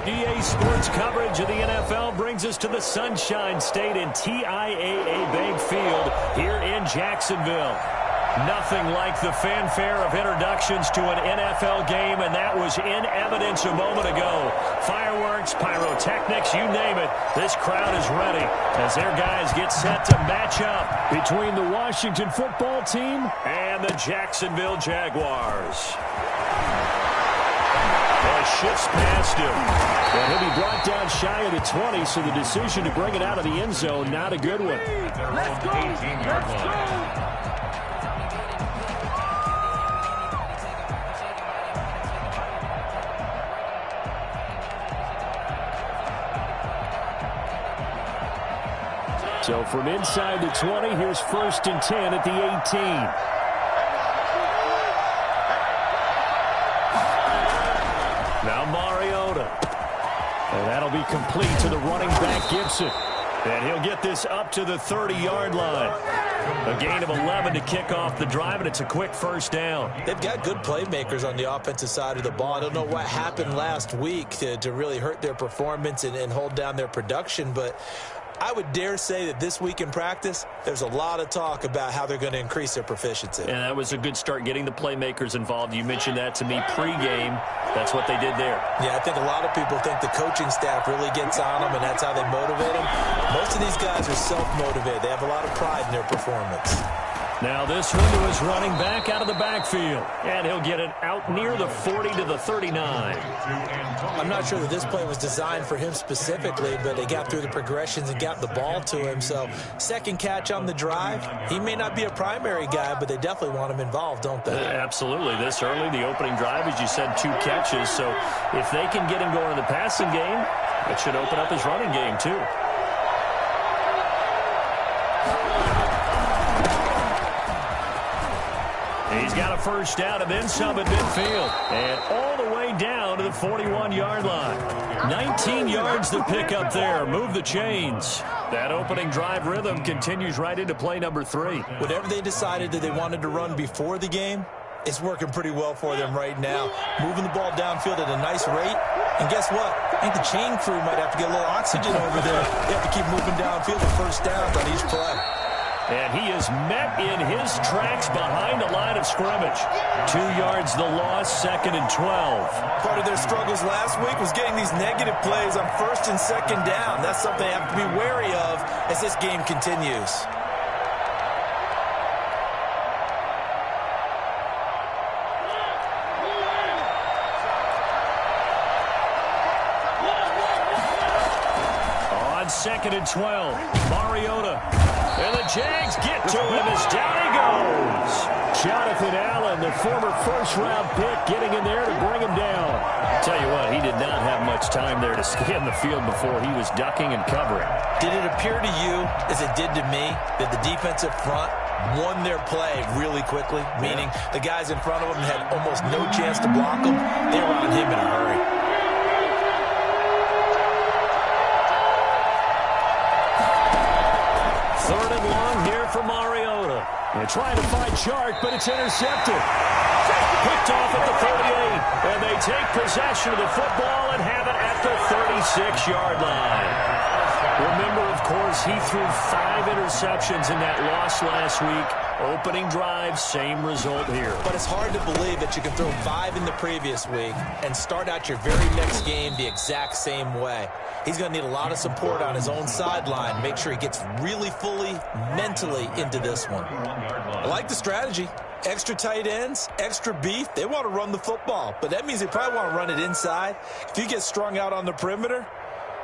EA Sports coverage of the NFL brings us to the Sunshine State and TIAA Bank Field here in Jacksonville. Nothing like the fanfare of introductions to an NFL game, and that was in evidence a moment ago. Fireworks, pyrotechnics, you name it. This crowd is ready as their guys get set to match up between the Washington football team and the Jacksonville Jaguars. Shifts past him. And he'll be brought down shy of the 20, so the decision to bring it out of the end zone, not a good one. Let's go! Let's go! So from inside the 20, here's 1st and 10 at the 18. Now Mariota. And that'll be complete to the running back Gibson. And he'll get this up to the 30-yard line. A gain of 11 to kick off the drive, and it's a quick first down. They've got good playmakers on the offensive side of the ball. I don't know what happened last week to really hurt their performance and hold down their production, but I would dare say that this week in practice, there's a lot of talk about how they're going to increase their proficiency. And that was a good start, getting the playmakers involved. You mentioned that to me pregame. That's what they did there. Yeah, I think a lot of people think the coaching staff really gets on them, and that's how they motivate them. Most of these guys are self-motivated. They have a lot of pride in their performance. Now this one to his running back out of the backfield. And he'll get it out near the 40 to the 39. I'm not sure that this play was designed for him specifically, but they got through the progressions and got the ball to him. So second catch on the drive. He may not be a primary guy, but they definitely want him involved, don't they? Absolutely. This early, the opening drive, as you said, 2 catches. So if they can get him going in the passing game, it should open up his running game too. He's got a first down and then some at midfield. And all the way down to the 41-yard line. 19 yards to pick up there. Move the chains. That opening drive rhythm continues right into play number 3. Whatever they decided that they wanted to run before the game, it's working pretty well for them right now. Moving the ball downfield at a nice rate. And guess what? I think the chain crew might have to get a little oxygen over there. They have to keep moving downfield for first downs on each play. And he is met in his tracks behind the line of scrimmage. 2 yards the loss, 2nd and 12. Part of their struggles last week was getting these negative plays on 1st and 2nd down. That's something they have to be wary of as this game continues. On 2nd and 12, Mariota. And the Jags get to him as down he goes. Jonathan Allen, the former first-round pick, getting in there to bring him down. Tell you what, he did not have much time there to scan the field before he was ducking and covering. Did it appear to you, as it did to me, that the defensive front won their play really quickly? Meaning the guys in front of them had almost no chance to block him. They were on him in a hurry. Third and long here for Mariota. They're trying to find Chark, but it's intercepted. Picked off at the 38, and they take possession of the football and have it at the 36-yard line. Remember, of course, he threw 5 interceptions in that loss last week. Opening drive, same result here. But it's hard to believe that you can throw 5 in the previous week and start out your very next game the exact same way. He's going to need a lot of support on his own sideline. Make sure he gets really fully, mentally into this one. I like the strategy. Extra tight ends, extra beef. They want to run the football, but that means they probably want to run it inside. If you get strung out on the perimeter,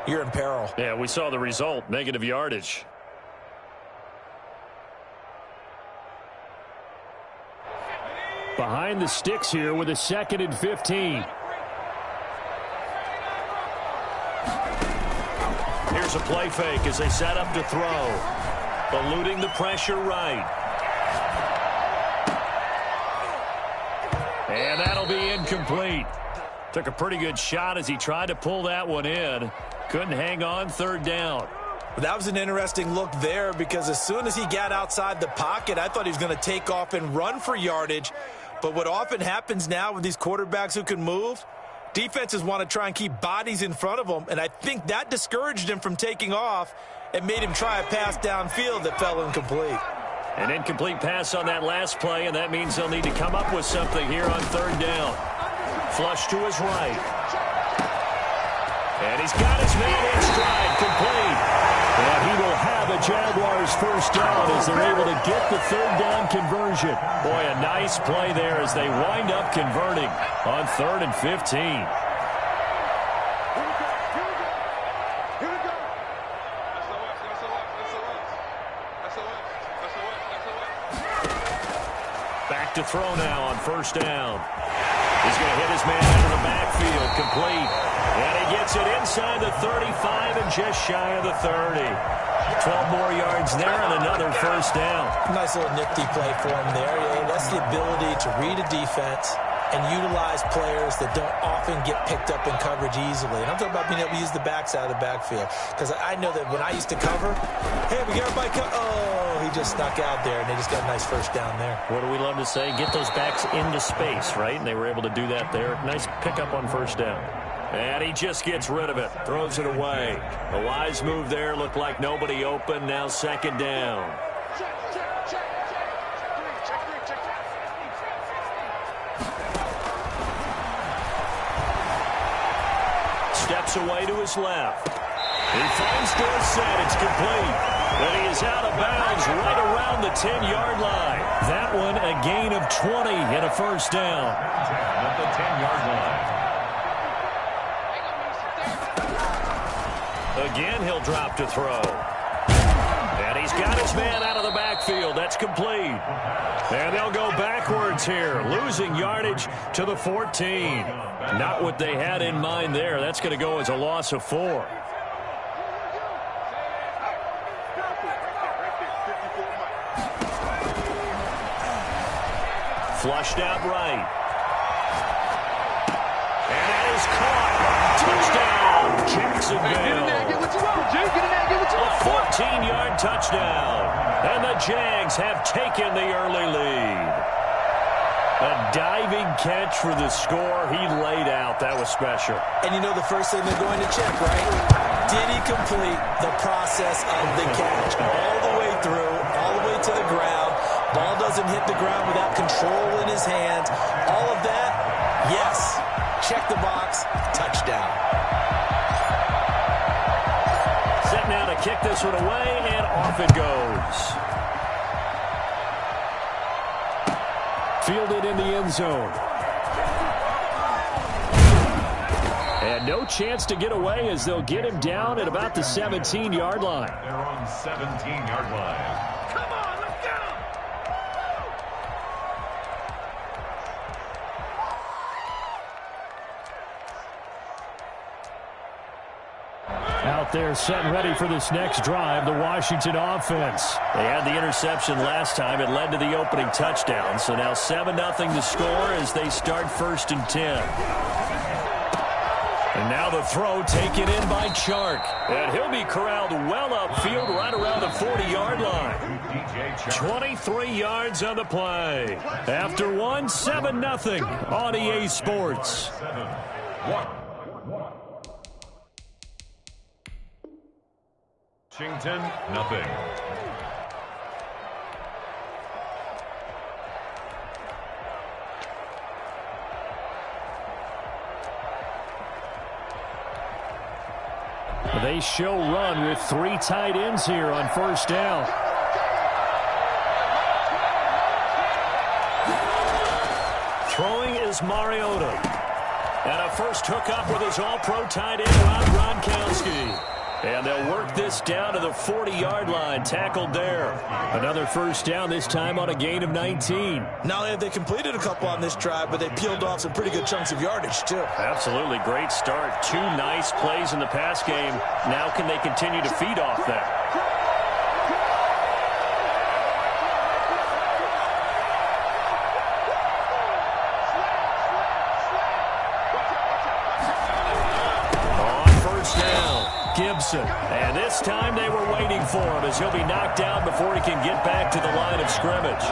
you're in peril. Yeah, we saw the result, negative yardage. Behind the sticks here with a 2nd and 15. Here's a play fake as they set up to throw. Eluding the pressure right. And that'll be incomplete. Took a pretty good shot as he tried to pull that one in. Couldn't hang on, 3rd down. That was an interesting look there because as soon as he got outside the pocket, I thought he was going to take off and run for yardage. But what often happens now with these quarterbacks who can move, Defenses want to try and keep bodies in front of him, and I think that discouraged him from taking off and made him try a pass downfield that fell incomplete. An incomplete pass on that last play, and that means they'll need to come up with something here on third down. Flush to his right. And he's got his man in stride, complete. And he will have a Jaguars first down as they're able to get the third down conversion. Boy, a nice play there as they wind up converting on 3rd and 15. Back to throw now on first down. He's going to hit his man out of the backfield, complete. And he gets it inside the 35 and just shy of the 30. 12 more yards there and another first down. Nice little nifty play for him there. Yeah, that's the ability to read a defense and utilize players that don't often get picked up in coverage easily. And I'm talking about being able to use the backs out of the backfield. Because I know that when I used to cover, hey, we got everybody oh, he just snuck out there, and they just got a nice first down there. What do we love to say? Get those backs into space, right? And they were able to do that there. Nice pickup on first down. And he just gets rid of it, throws it away. A wise move there, looked like nobody open, now second down. Steps away to his left. He finds Dorsett, it's complete. But he is out of bounds right around the 10-yard line. That one a gain of 20 and a first down. At the 10-yard line. Again, he'll drop to throw. And he's got his man out of the backfield. That's complete. And they'll go backwards here, losing yardage to the 14. Not what they had in mind there. That's going to go as a loss of 4. Flushed out right. And that is caught. Touchdown, Jacksonville. A 14-yard touchdown. And the Jags have taken the early lead. A diving catch for the score he laid out. That was special. And you know the first thing they're going to check, right? Did he complete the process of the catch all the way through, all the way to the ground? Ball doesn't hit the ground without control in his hands. All of that, yes. Check the box, touchdown. Set now to kick this one away, and off it goes. Fielded in the end zone. And no chance to get away as they'll get him down at about the 17-yard line. They're on 17-yard line. Come on, let's get him! Out there set and ready for this next drive, the Washington offense. They had the interception last time. It led to the opening touchdown. So now 7-0 to score as they start 1st and 10. And now the throw taken in by Chark. And he'll be corralled well upfield right around the 40-yard line. 23 yards on the play. After one, 7-0 on EA Sports. 7-1. Washington, nothing. They show run with 3 tight ends here on first down. Throwing is Mariota. And a first hookup with his all-pro tight end, Rob Gronkowski. And they'll work this down to the 40-yard line, tackled there. Another first down, this time on a gain of 19. Not only have they completed a couple on this drive, but they peeled off some pretty good chunks of yardage, too. Absolutely, great start. 2 nice plays in the pass game. Now can they continue to feed off that? And this time they were waiting for him as he'll be knocked down before he can get back to the line of scrimmage.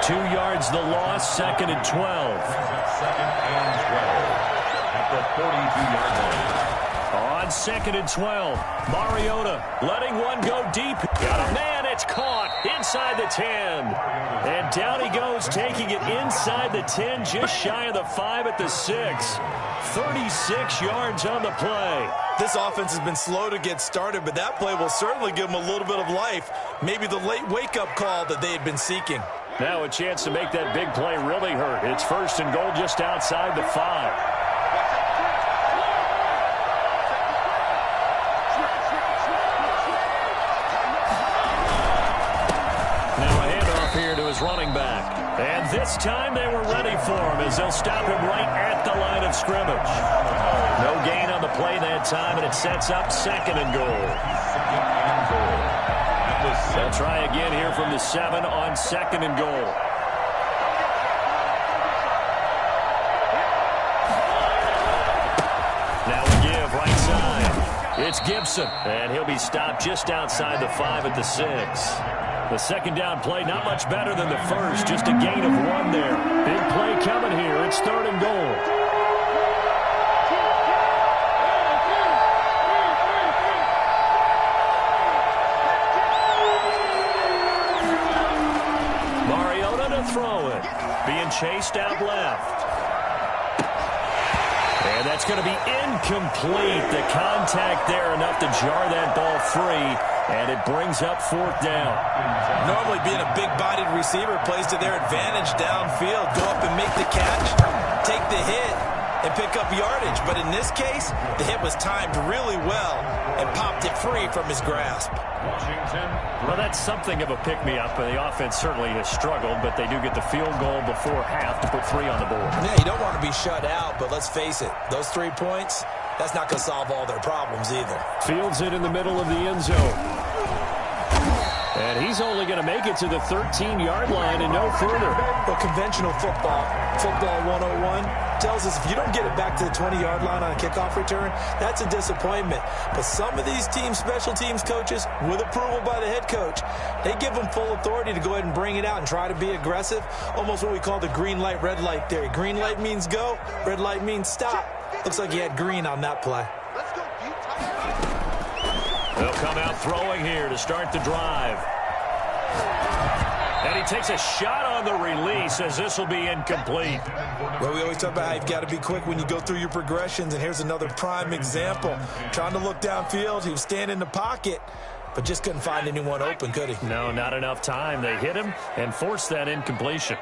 2 yards the loss, 2nd and 12. Second and 12 at the 42-yard line. On 2nd and 12, Mariota letting one go deep. Got a man, it's caught inside the 10. And down he goes, taking it inside the 10, just shy of the 5 at the 6. 36 yards on the play. This offense has been slow to get started, but that play will certainly give them a little bit of life. Maybe the late wake-up call that they had been seeking. Now a chance to make that big play really hurt. It's 1st and goal just outside the 5. His running back. And this time they were ready for him as they'll stop him right at the line of scrimmage. No gain on the play that time, and it sets up 2nd and goal. They'll try again here from the 7 on 2nd and goal. Now we give right side. It's Gibson, and he'll be stopped just outside the 5 at the 6. The 2nd down play, not much better than the 1st, just a gain of 1 there. Big play coming here. It's 3rd and goal. Mariota to throw it. Being chased out left. And that's going to be incomplete. The contact there enough to jar that ball free. And it brings up 4th down. Normally being a big-bodied receiver plays to their advantage downfield. Go up and make the catch, take the hit, and pick up yardage. But in this case, the hit was timed really well and popped it free from his grasp. Well, that's something of a pick-me-up. The offense certainly has struggled, but they do get the field goal before half to put 3 on the board. Yeah, you don't want to be shut out, but let's face it, those 3 points, that's not going to solve all their problems either. Fields it in the middle of the end zone. And he's only going to make it to the 13-yard line and no further. Well, conventional football 101, tells us if you don't get it back to the 20-yard line on a kickoff return, that's a disappointment. But some of these special teams coaches, with approval by the head coach, they give them full authority to go ahead and bring it out and try to be aggressive. Almost what we call the green light, red light theory. Green light means go, red light means stop. Looks like he had green on that play. They'll come out throwing here to start the drive. And he takes a shot on the release as this will be incomplete. Well, we always talk about how you've got to be quick when you go through your progressions, and here's another prime example. Trying to look downfield, he was standing in the pocket, but just couldn't find anyone open, could he? No, not enough time. They hit him and forced that incompletion.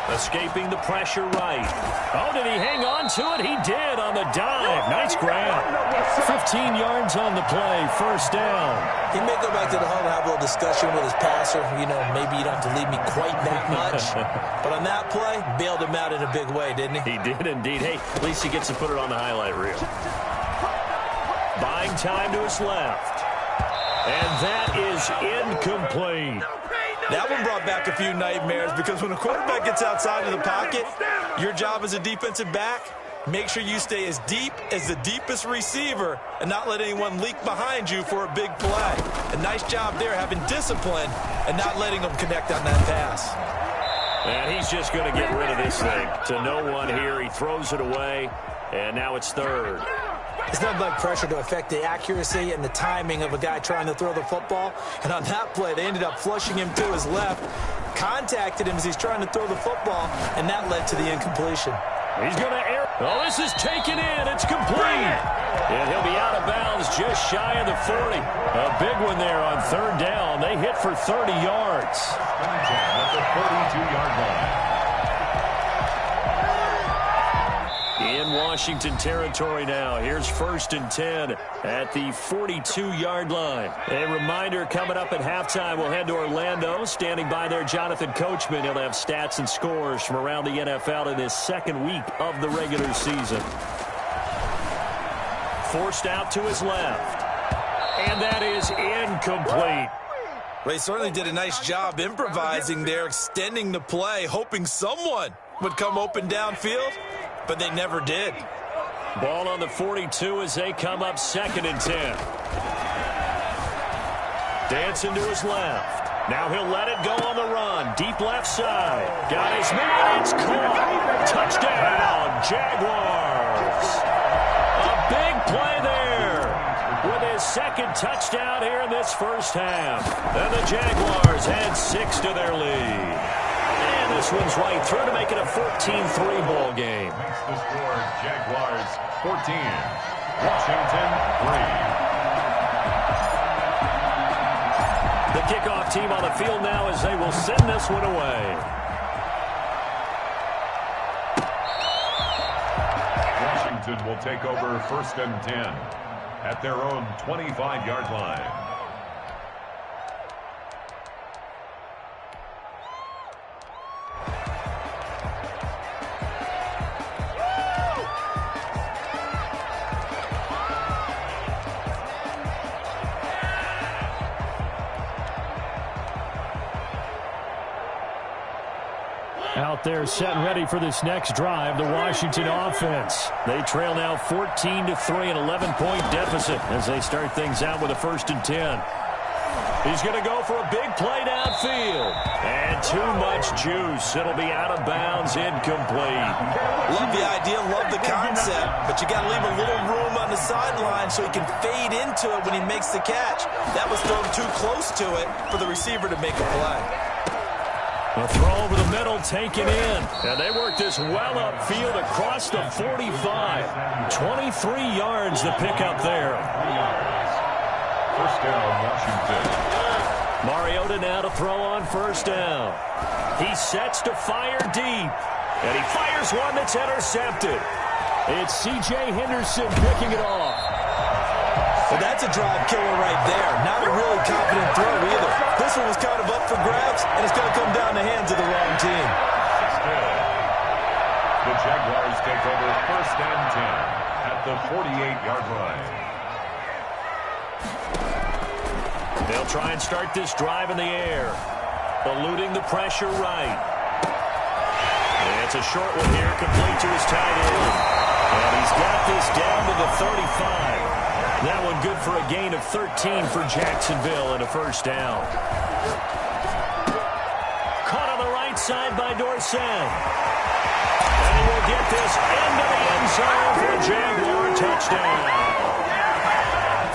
Escaping the pressure right. Oh, did he hang on to it? He did on the dive. Nice grab. 15 yards on the play. 1st down. He may go back to the huddle and have a little discussion with his passer. You know, maybe you don't have to leave me quite that much. But on that play, bailed him out in a big way, didn't he? He did indeed. Hey, at least he gets to put it on the highlight reel. Buying time to his left. And that is incomplete. That one brought back a few nightmares because when a quarterback gets outside of the pocket, your job as a defensive back, make sure you stay as deep as the deepest receiver and not let anyone leak behind you for a big play. A nice job there having discipline and not letting them connect on that pass. And he's just going to get rid of this thing to no one here. He throws it away, and now it's 3rd. It's not like pressure to affect the accuracy and the timing of a guy trying to throw the football. And on that play, they ended up flushing him to his left, contacted him as he's trying to throw the football, and that led to the incompletion. He's going to air. Oh, this is taken in. It's complete. And he'll be out of bounds just shy of the 40. A big one there on 3rd down. They hit for 30 yards. At the 42-yard line. In Washington territory now. Here's 1st and 10 at the 42-yard line. A reminder, coming up at halftime, we'll head to Orlando. Standing by there, Jonathan Coachman. He'll have stats and scores from around the NFL in this 2nd week of the regular season. Forced out to his left. And that is incomplete. Well, he certainly did a nice job improvising there, extending the play, hoping someone would come open downfield. But they never did. Ball on the 42 as they come up 2nd and 10. Dancing to his left. Now he'll let it go on the run. Deep left side. Got his man. It's caught. Touchdown, Jaguars. A big play there with his second touchdown here in this first half. And the Jaguars add 6 to their lead. And this one's right through to make it a 14-3 ball game. Makes the score Jaguars 14, Washington 3. The kickoff team on the field now as they will send this one away. Washington will take over 1st and 10 at their own 25-yard line. Out there set and ready for this next drive, the Washington offense. They trail now 14-3, an 11-point deficit as they start things out with a 1st and 10. He's going to go for a big play downfield. And too much juice. It'll be out of bounds, incomplete. Love the idea, love the concept, but you got to leave a little room on the sideline so he can fade into it when he makes the catch. That was thrown too close to it for the receiver to make a play. A throw over the middle, taken in. And they work this well upfield across the 45. 23 yards to pick up there. 1st down, Washington. Mariota now to throw on 1st down. He sets to fire deep. And he fires one that's intercepted. It's C.J. Henderson picking it off. Well, that's a drive killer right there. Not a really confident throw either. This one was kind of up for grabs, and it's going to come down the hands of the wrong team. The Jaguars take over 1st and 10 at the 48-yard line. They'll try and start this drive in the air. Eluding the pressure right. And it's a short one here, complete to his tight end. And he's got this down to the 35. That one good for a gain of 13 for Jacksonville and a 1st down. Caught on the right side by Dorsett. And he will get this into the end zone for a Jaguar touchdown.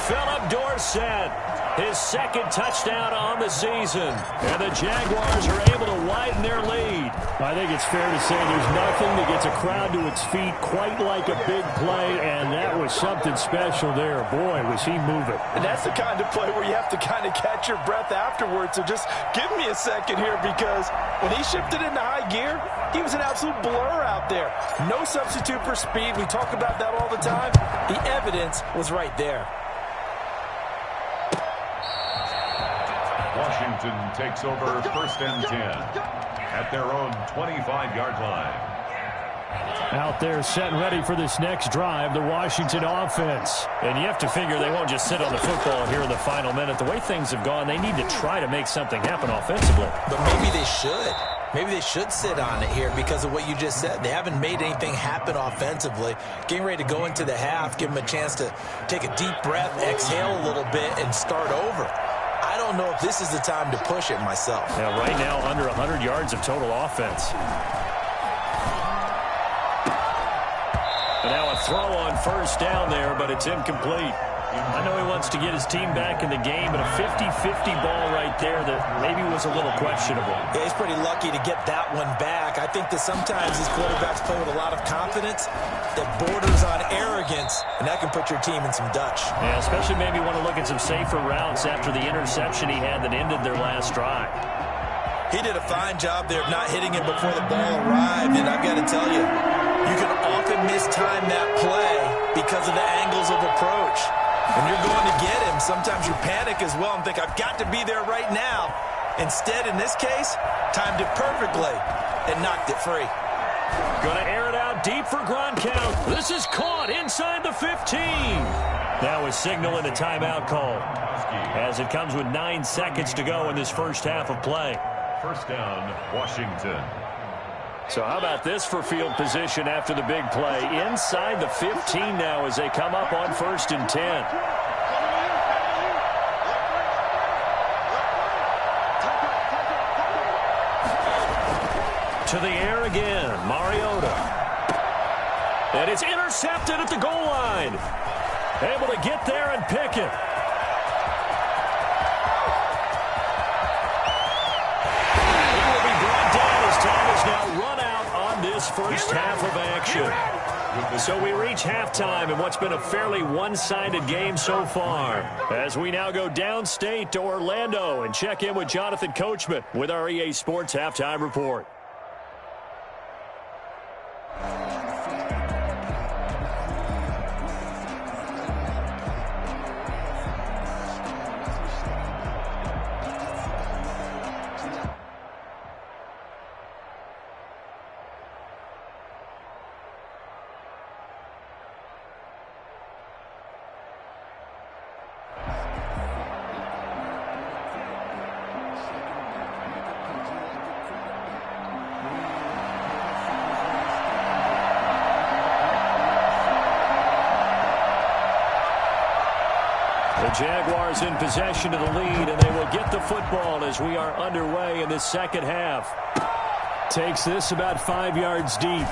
Philip Dorsett, his 2nd touchdown on the season. And the Jaguars are able to widen their lead. I think it's fair to say there's nothing that gets a crowd to its feet quite like a big play, and that was something special there. Boy, was he moving. And that's the kind of play where you have to kind of catch your breath afterwards. So just give me a second here, because when he shifted into high gear, he was an absolute blur out there. No substitute for speed. We talk about that all the time. The evidence was right there. Washington takes over 1st and 10 at their own 25-yard line. Out there set and ready for this next drive, the Washington offense. And you have to figure they won't just sit on the football here in the final minute. The way things have gone, they need to try to make something happen offensively. But maybe they should. Maybe they should sit on it here because of what you just said. They haven't made anything happen offensively. Getting ready to go into the half, give them a chance to take a deep breath, exhale a little bit, and start over. I don't know if this is the time to push it myself. Yeah, right now under 100 yards of total offense. And now a throw on 1st down there, but it's incomplete. I know he wants to get his team back in the game, but a 50-50 ball right there that maybe was a little questionable. Yeah, he's pretty lucky to get that one back. I think that sometimes these quarterbacks play with a lot of confidence that borders on arrogance, and that can put your team in some Dutch. Yeah, especially maybe want to look at some safer routes after the interception he had that ended their last drive. He did a fine job there of not hitting him before the ball arrived, and I've got to tell you, you can often mistime that play because of the angles of approach. When you're going to get him, sometimes you panic as well and think, I've got to be there right now. Instead, in this case, timed it perfectly and knocked it free. Going to air it out deep for Gronkowski. This is caught inside the 15. Now a signal and a timeout call as it comes with 9 seconds to go in this first half of play. 1st down, Washington. So how about this for field position after the big play? Inside the 15 now as they come up on 1st and 10. to the air again. Mariota. And it's intercepted at the goal line. Able to get there and pick it. He will be brought down as time has now run out on this first half of action. So we reach halftime in what's been a fairly one-sided game so far. As we now go downstate to Orlando and check in with Jonathan Coachman with our EA Sports Halftime Report. The Jaguars in possession of the lead, and they will get the football as we are underway in this second half. Takes this about 5 yards deep.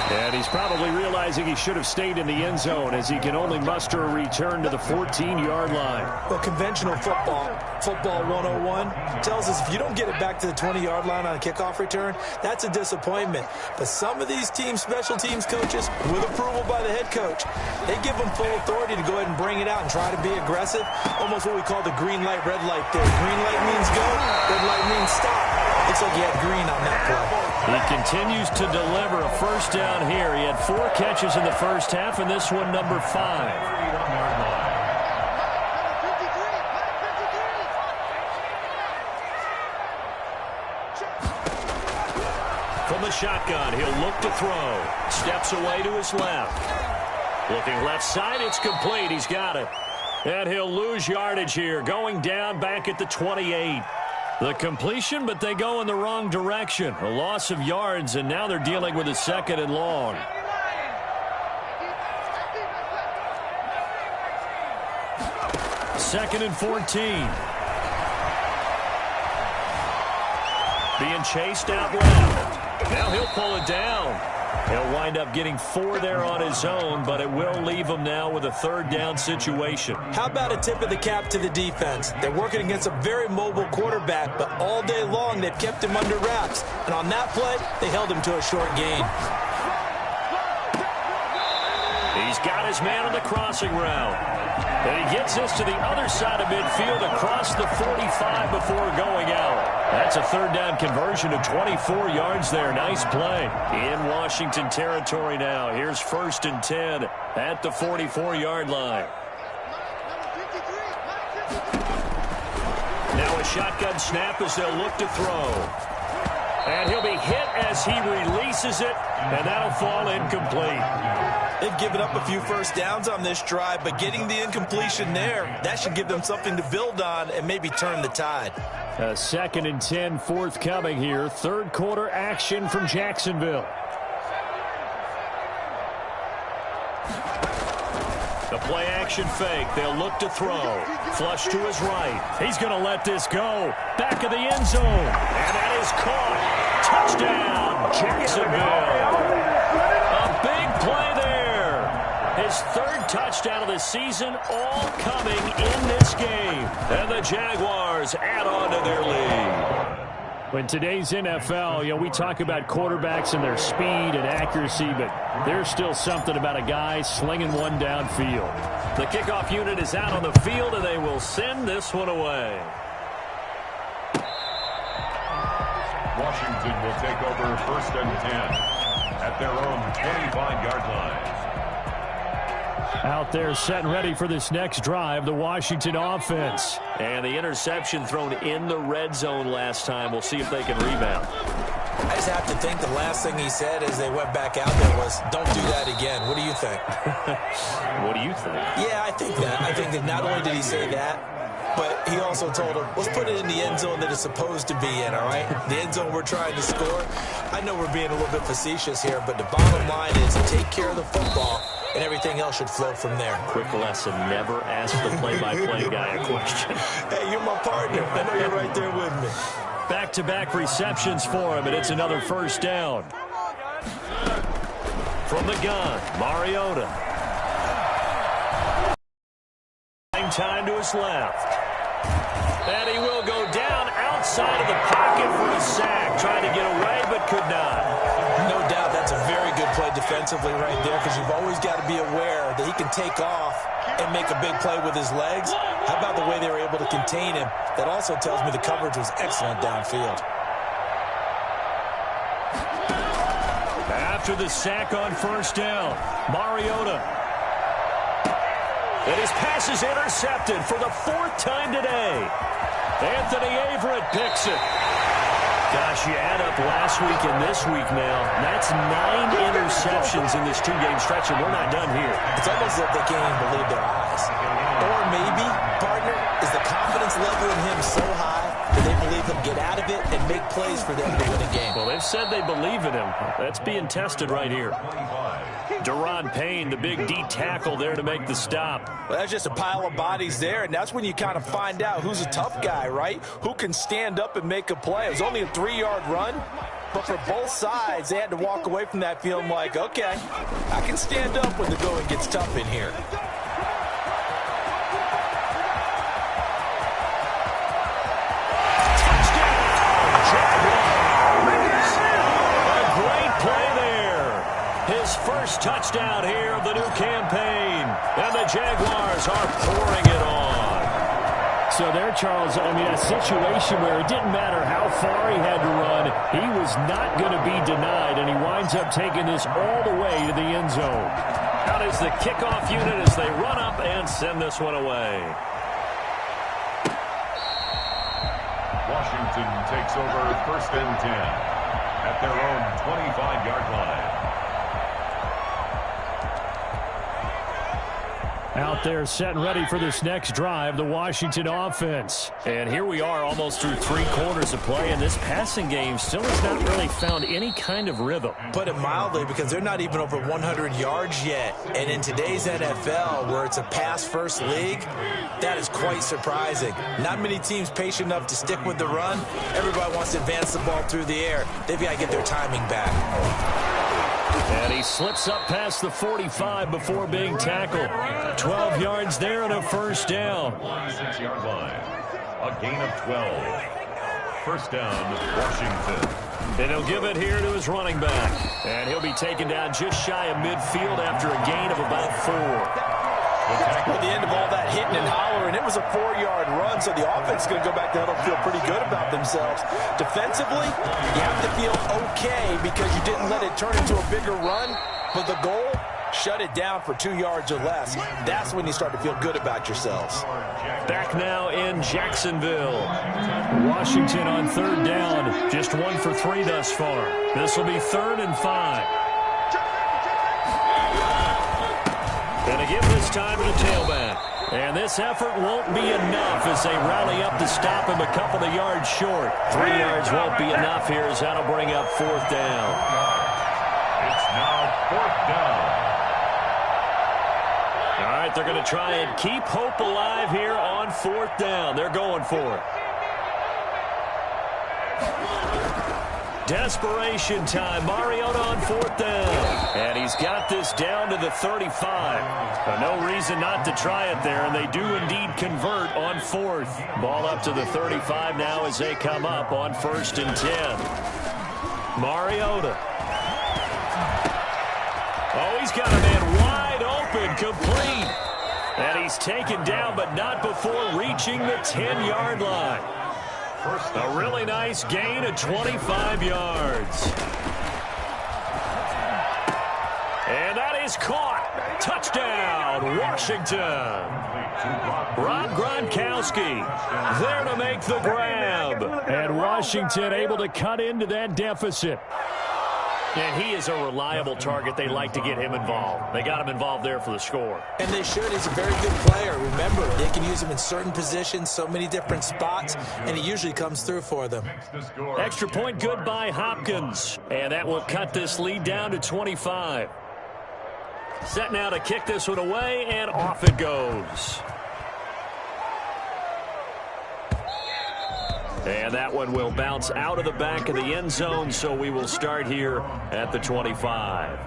And he's probably realizing he should have stayed in the end zone as he can only muster a return to the 14-yard line. Well, conventional football 101, tells us if you don't get it back to the 20-yard line on a kickoff return, that's a disappointment. But some of these teams, special teams coaches, with approval by the head coach, they give them full authority to go ahead and bring it out and try to be aggressive. Almost what we call the green light, red light theory. Green light means go, red light means stop. Looks like he had green on that play. He continues to deliver a first down here. He had 4 catches in the first half, and this one number 5. From the shotgun, he'll look to throw. Steps away to his left. Looking left side, it's complete. He's got it. And he'll lose yardage here, going down back at the 28. The completion, but they go in the wrong direction. A loss of yards, and now they're dealing with a 2nd and long. Second and 14. Being chased out left. Now he'll pull it down. He'll wind up getting 4 there on his own, but it will leave him now with a 3rd down situation. How about a tip of the cap to the defense? They're working against a very mobile quarterback, but all day long they've kept him under wraps. And on that play, they held him to a short gain. He's got his man on the crossing route. And he gets this to the other side of midfield across the 45 before going out. That's a 3rd down conversion of 24 yards there. Nice play. In Washington territory now. Here's 1st and 10 at the 44-yard line. Now a shotgun snap as they'll look to throw. And he'll be hit as he releases it, and that'll fall incomplete. They've given up a few first downs on this drive, but getting the incompletion there, that should give them something to build on and maybe turn the tide. A 2nd and 10 forthcoming here. 3rd quarter action from Jacksonville. The play action fake. They'll look to throw. Flush to his right. He's going to let this go. Back of the end zone. And that is caught. Touchdown, Jacksonville. A big play there. His 3rd touchdown of the season, all coming in this game. And the Jaguars add on to their lead. In today's NFL, we talk about quarterbacks and their speed and accuracy, but there's still something about a guy slinging one downfield. The kickoff unit is out on the field, and they will send this one away. Washington will take over 1st and 10 at their own 25-yard line. Out there set and ready for this next drive, the Washington offense. And the interception thrown in the red zone last time. We'll see if they can rebound. I just have to think the last thing he said as they went back out there was, don't do that again. What do you think? What do you think? Yeah, I think that. I think that not only did he say that, but he also told him, let's put it in the end zone that it's supposed to be in, all right? The end zone we're trying to score. I know we're being a little bit facetious here, but the bottom line is take care of the football, and everything else should flow from there. Quick lesson, never ask the play-by-play guy a question. Hey, you're my partner. I know you're right there with me. Back-to-back receptions for him, and it's another first down. From the gun, Mariota. Time to his left. And he will go down outside of the pocket for a sack. Trying to get away, but could not. No doubt that's a very good play defensively right there, because you've always got to be aware that he can take off and make a big play with his legs. How about the way they were able to contain him? That also tells me the coverage was excellent downfield. After the sack on first down, Mariota. And his pass is intercepted for the 4th time today. Anthony Averett picks it. Gosh, you add up last week and this week now. That's 9 interceptions in this 2-game stretch, and we're not done here. It's almost as if they can't even believe their eyes. Or maybe, partner, is the confidence level in him so high that they believe he'll get out of it and make plays for them to win a game. Well, they've said they believe in him. That's being tested right here. Deron Payne, the big D tackle there to make the stop. Well, that's just a pile of bodies there, and that's when you kind of find out who's a tough guy, right? Who can stand up and make a play. It was only a 3-yard run, but for both sides, they had to walk away from that feeling like, okay, I can stand up when the going gets tough in here. First touchdown here of the new campaign. And the Jaguars are pouring it on. So there, Charles, I mean, a situation where it didn't matter how far he had to run, he was not going to be denied, and he winds up taking this all the way to the end zone. Out is the kickoff unit as they run up and send this one away. Washington takes over 1st and 10 at their own 25-yard line. Out there set and ready for this next drive, the Washington offense. And here we are almost through 3 quarters of play, and this passing game still has not really found any kind of rhythm. Put it mildly, because they're not even over 100 yards yet. And in today's NFL, where it's a pass-first league, that is quite surprising. Not many teams patient enough to stick with the run. Everybody wants to advance the ball through the air. They've got to get their timing back. And he slips up past the 45 before being tackled. 12 yards there and a first down. 6-yard line. A gain of 12. First down, Washington. And he'll give it here to his running back. And he'll be taken down just shy of midfield after a gain of about 4. At the end of all that hitting and hollering, it was a 4-yard run, so the offense is going to go back to huddle and feel pretty good about themselves. Defensively, you have to feel okay because you didn't let it turn into a bigger run, but the goal, shut it down for 2 yards or less. That's when you start to feel good about yourselves. Back now in Jacksonville. Washington on 3rd down, just 1 for 3 thus far. This will be 3rd and 5. And again this time to the tailback. And this effort won't be enough as they rally up to stop him a couple of yards short. 3 yards won't be enough here as that'll bring up 4th down. It's now 4th down. All right, they're going to try and keep hope alive here on 4th down. They're going for it. Desperation time. Mariota on 4th down. And he's got this down to the 35. No reason not to try it there, and they do indeed convert on 4th. Ball up to the 35 now as they come up on 1st and 10. Mariota. Oh, he's got a man wide open, complete. And he's taken down, but not before reaching the 10-yard line. A really nice gain of 25 yards. And that is caught. Touchdown, Washington. Rob Gronkowski there to make the grab. And Washington able to cut into that deficit. And he is a reliable target. They like to get him involved. They got him involved there for the score. And they should. He's a very good player. Remember, they can use him in certain positions, so many different spots, and he usually comes through for them. Extra point good by Hopkins. And that will cut this lead down to 25. Set now to kick this one away, and off it goes. And that one will bounce out of the back of the end zone, so we will start here at the 25.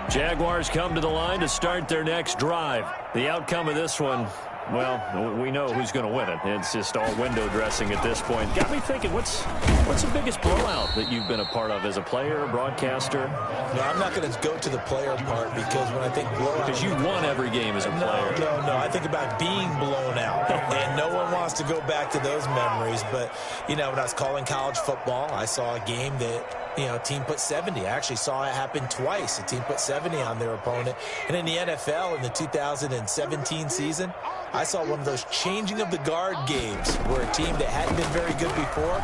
Jaguars come to the line to start their next drive. The outcome of this one, well, we know who's going to win it. It's just all window dressing at this point. Got me thinking, what's the biggest blowout that you've been a part of as a player, broadcaster? No, I'm not going to go to the player part because when I think blowout... Because you won every game as a player. No. I think about being blown out. And no one wants to go back to those memories. But, you know, when I was calling college football, I saw a game that... a team put 70. I actually saw it happen twice. A team put 70 on their opponent. And in the NFL in the 2017 season, I saw one of those changing of the guard games where a team that hadn't been very good before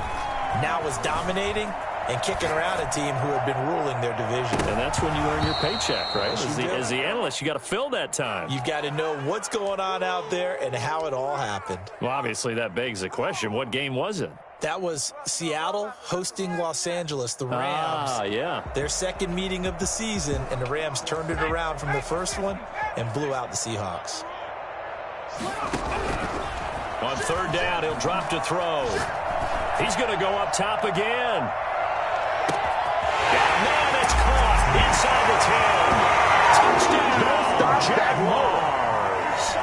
now was dominating and kicking around a team who had been ruling their division. And that's when you earn your paycheck, right? Yes, As the analyst, you got to fill that time. You've got to know what's going on out there and how it all happened. Well, obviously that begs the question, what game was it? That was Seattle hosting Los Angeles, the Rams. Ah, yeah. Their second meeting of the season, and the Rams turned it around from the first one and blew out the Seahawks. On third down, he'll drop to throw. He's going to go up top again. And man, it's caught inside the 10. Touchdown, Jaguars.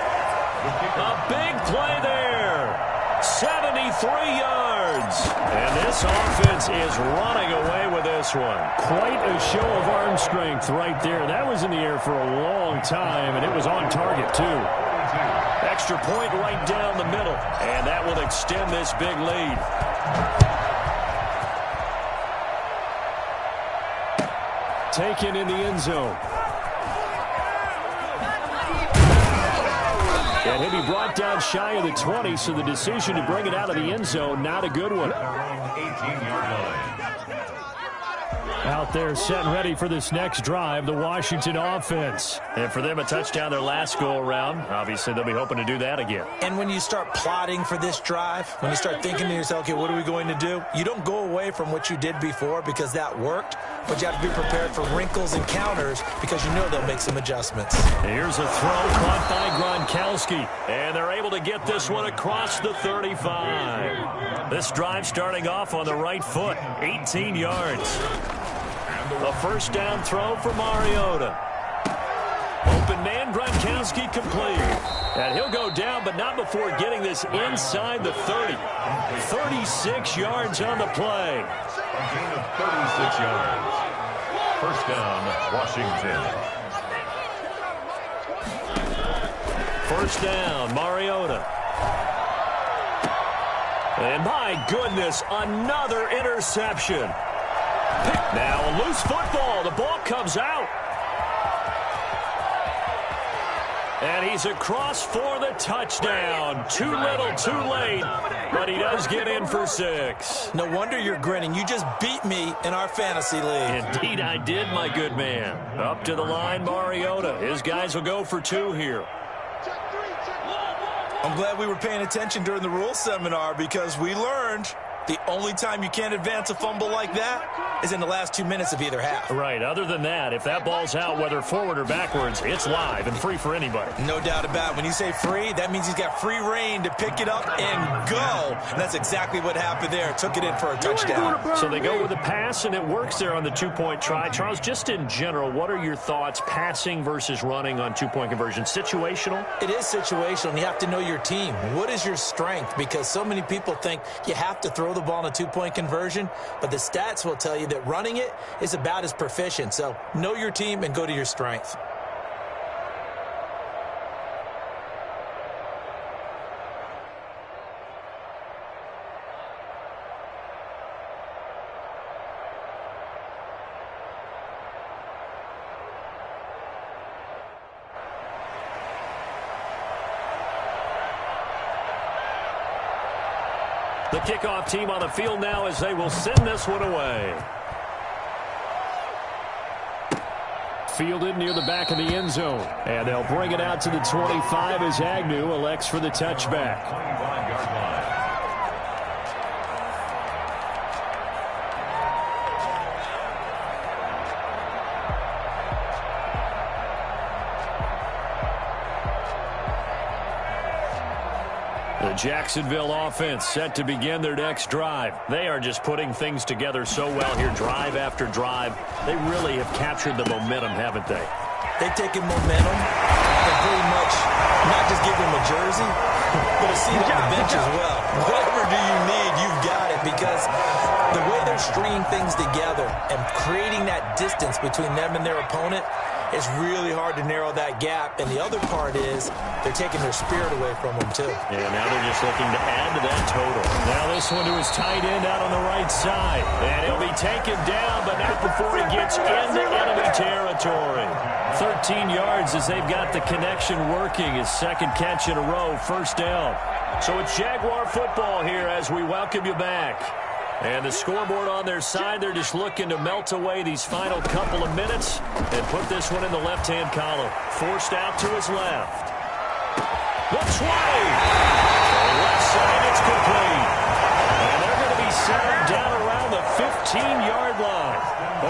A big play there. 73 yards. And this offense is running away with this one. Quite a show of arm strength right there. That was in the air for a long time, and it was on target, too. Extra point right down the middle, and that will extend this big lead. Taken in the end zone. And he'll be brought down shy of the 20, so the decision to bring it out of the end zone, not a good one. 18-yard line. Out there set and ready for this next drive, the Washington offense. And for them, a touchdown their last go-around. Obviously, they'll be hoping to do that again. And when you start plotting for this drive, when you start thinking to yourself, okay, what are we going to do? You don't go away from what you did before because that worked, but you have to be prepared for wrinkles and counters because you know they'll make some adjustments. Here's a throw caught by Gronkowski, and they're able to get this one across the 35. This drive starting off on the right foot, 18 yards. A first down throw for Mariota. Open man, Gronkowski complete. And he'll go down, but not before getting this inside the 30. 36 yards on the play. A gain of 36 yards. First down, Washington. First down, Mariota. And my goodness, another interception. Now a loose football. The ball comes out. And he's across for the touchdown. Too little, too late. But he does get in for 6. No wonder you're grinning. You just beat me in our fantasy league. Indeed, I did, my good man. Up to the line, Mariota. His guys will go for 2 here. I'm glad we were paying attention during the rules seminar because we learned the only time you can't advance a fumble like that is in the last 2 minutes of either half. Right. Other than that, if that ball's out, whether forward or backwards, it's live and free for anybody. No doubt about it. When you say free, that means he's got free reign to pick it up and go. And that's exactly what happened there. Took it in for a touchdown. So they go with a pass, and it works there on the 2-point try. Charles, just in general, what are your thoughts passing versus running on 2-point conversion? Situational? It is situational, and you have to know your team. What is your strength? Because so many people think you have to throw the ball in a 2-point conversion, but the stats will tell you that running it is about as proficient. So know your team and go to your strength. The kickoff team on the field now as they will send this one away. Fielded near the back of the end zone. And they'll bring it out to the 25 as Agnew elects for the touchback. 25-yard line. Jacksonville offense set to begin their next drive. They are just putting things together so well here, drive after drive. They really have captured the momentum, haven't they? They've taken momentum and pretty much not just give them a jersey, but a seat on the bench as well. Whatever do you need, you've got it, because the way they're stringing things together and creating that distance between them and their opponent, it's really hard to narrow that gap. And the other part is they're taking their spirit away from them, too. Yeah, now they're just looking to add to that total. Now this one to his tight end out on the right side. And he'll be taken down, but not before he gets into enemy territory. 13 yards as they've got the connection working. His second catch in a row, first down. So it's Jaguar football here as we welcome you back. And the scoreboard on their side, they're just looking to melt away these final couple of minutes and put this one in the left-hand column. Forced out to his left. The 20. Left side, it's complete. And they're going to be set down around the 15-yard line.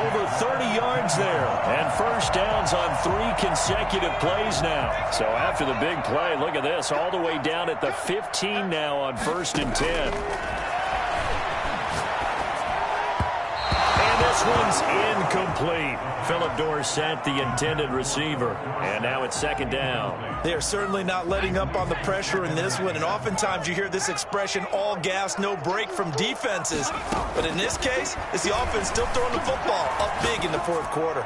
Over 30 yards there. And first downs on 3 consecutive plays now. So after the big play, look at this, all the way down at the 15 now on 1st and 10. This one's incomplete. Philip Dorsett, the intended receiver. And now it's 2nd down. They are certainly not letting up on the pressure in this one. And oftentimes you hear this expression, all gas, no break from defenses. But in this case, it's the offense still throwing the football up big in the 4th quarter.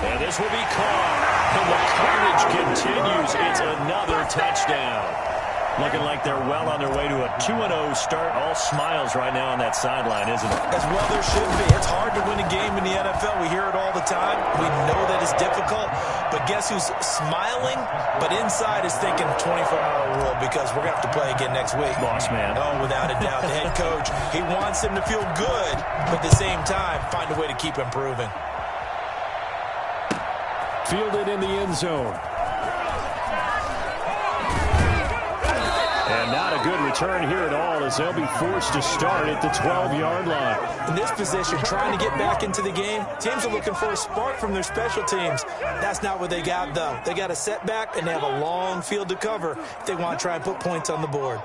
And this will be caught. And the carnage continues. It's another touchdown. Looking like they're well on their way to a 2-0 start. All smiles right now on that sideline, isn't it? As well there should be. It's hard to win a game in the NFL. We hear it all the time. We know that it's difficult. But guess who's smiling? But inside is thinking 24-hour rule, because we're going to have to play again next week. Boss man. Oh, without a doubt. The head coach, he wants them to feel good, but at the same time, find a way to keep improving. Fielded in the end zone. And not a good return here at all, as they'll be forced to start at the 12-yard line. In this position, trying to get back into the game, teams are looking for a spark from their special teams. That's not what they got, though. They got a setback, and they have a long field to cover if they want to try and put points on the board.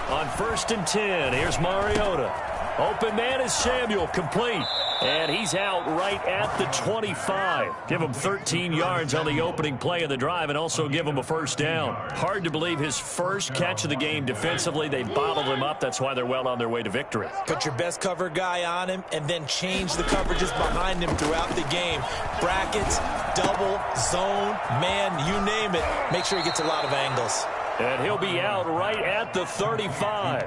On 1st and 10, here's Mariota. Open man is Samuel, complete. And he's out right at the 25. Give him 13 yards on the opening play of the drive and also give him a first down. Hard to believe his first catch of the game defensively. They bottled him up. That's why they're well on their way to victory. Put your best cover guy on him and then change the coverages behind him throughout the game. Brackets, double, zone, man, you name it. Make sure he gets a lot of angles. And he'll be out right at the 35.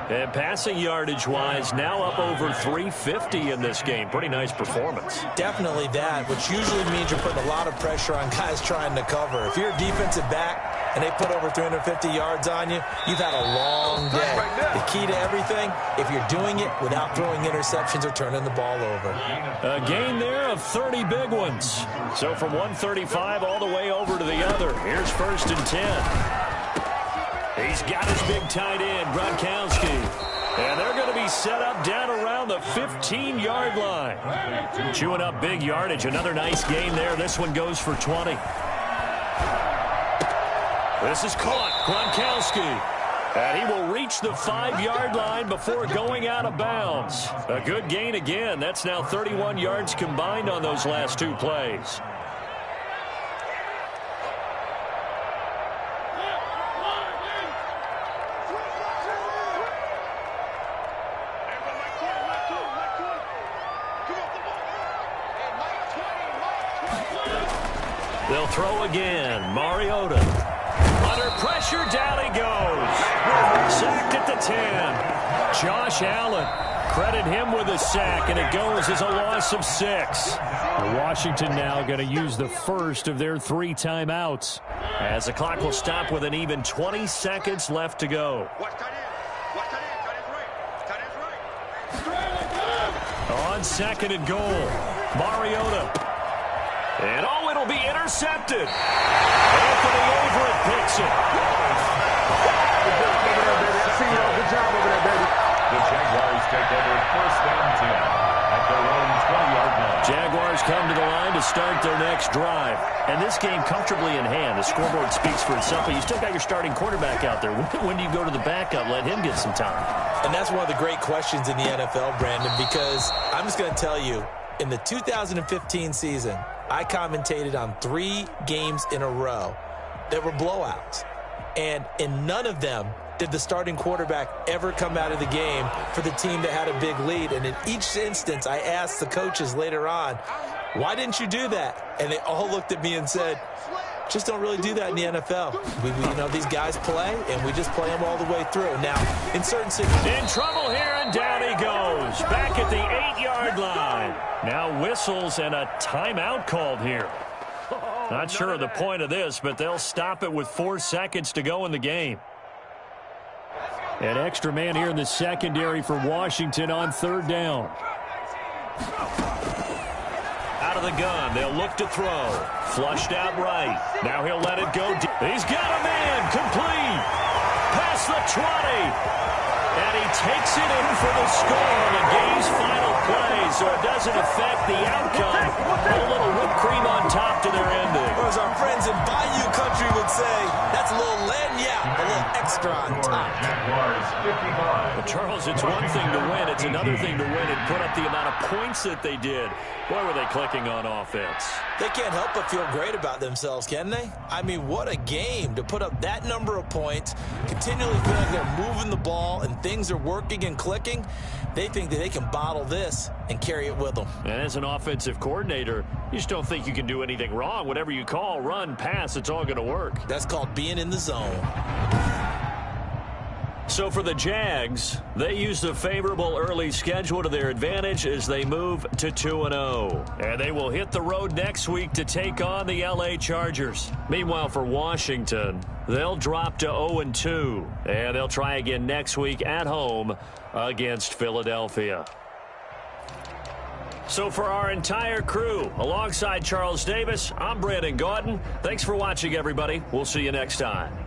And passing yardage-wise, now up over 350 in this game. Pretty nice performance. Definitely that, which usually means you're putting a lot of pressure on guys trying to cover. If you're a defensive back and they put over 350 yards on you, you've had a long day. The key to everything, if you're doing it without throwing interceptions or turning the ball over. A gain there of 30 big ones. So from 135 all the way over to the other. Here's 1st and 10. He's got his big tight end, Gronkowski. And they're going to be set up down around the 15-yard line. Chewing up big yardage. Another nice gain there. This one goes for 20. This is caught. Gronkowski. And he will reach the 5-yard line before going out of bounds. A good gain again. That's now 31 yards combined on those last 2 plays. They'll throw again. Mariota. Under pressure, down he goes. Sacked at the 10. Josh Allen. Credit him with a sack, and it goes as a loss of 6. Washington now going to use the first of their 3 timeouts, as the clock will stop with an even 20 seconds left to go. On 2nd and goal, Mariota. And oh, it'll be intercepted. Anthony Everett picks it. Good job over there, baby. The Jaguars take over 1st and 10 at their own 20-yard line. Jaguars come to the line to start their next drive. And this game comfortably in hand. The scoreboard speaks for itself, but you still got your starting quarterback out there. When do you go to the backup? Let him get some time. And that's one of the great questions in the NFL, Brandon, because I'm just going to tell you, in the 2015 season, I commentated on 3 games in a row that were blowouts. And in none of them did the starting quarterback ever come out of the game for the team that had a big lead. And in each instance, I asked the coaches later on, why didn't you do that? And they all looked at me and said, just don't really do that in the NFL. These guys play, and we just play them all the way through. Now, in certain situations... In trouble here, and down he goes. Back at the 8-yard line. Now whistles and a timeout called here. Not sure of the point of this, but they'll stop it with 4 seconds to go in the game. An extra man here in the secondary for Washington on 3rd down. Out of the gun, they'll look to throw. Flushed out right. Now he'll let it go. He's got a man. Complete. Past the 20. And he takes it in for the score on the game's final play, so it doesn't affect the outcome. A little whipped cream on top to their ending. Or as our friends in Bayou Country would say, that's a little lagniappe, a little extra on top. But Charles, it's one thing to win. It's another thing to win and put up the amount of points that they did. Boy, were they clicking on offense. They can't help but feel great about themselves, can they? I mean, what a game to put up that number of points, continually feel like they're moving the ball and things are working and clicking. They think that they can bottle this and carry it with them. And as an offensive coordinator, you just don't think you can do anything wrong. Whatever you call, run, pass, it's all going to work. That's called being in the zone. So for the Jags, they use the favorable early schedule to their advantage as they move to 2-0. And they will hit the road next week to take on the LA Chargers. Meanwhile, for Washington, they'll drop to 0-2. And they'll try again next week at home against Philadelphia. So for our entire crew, alongside Charles Davis, I'm Brandon Gaudin. Thanks for watching, everybody. We'll see you next time.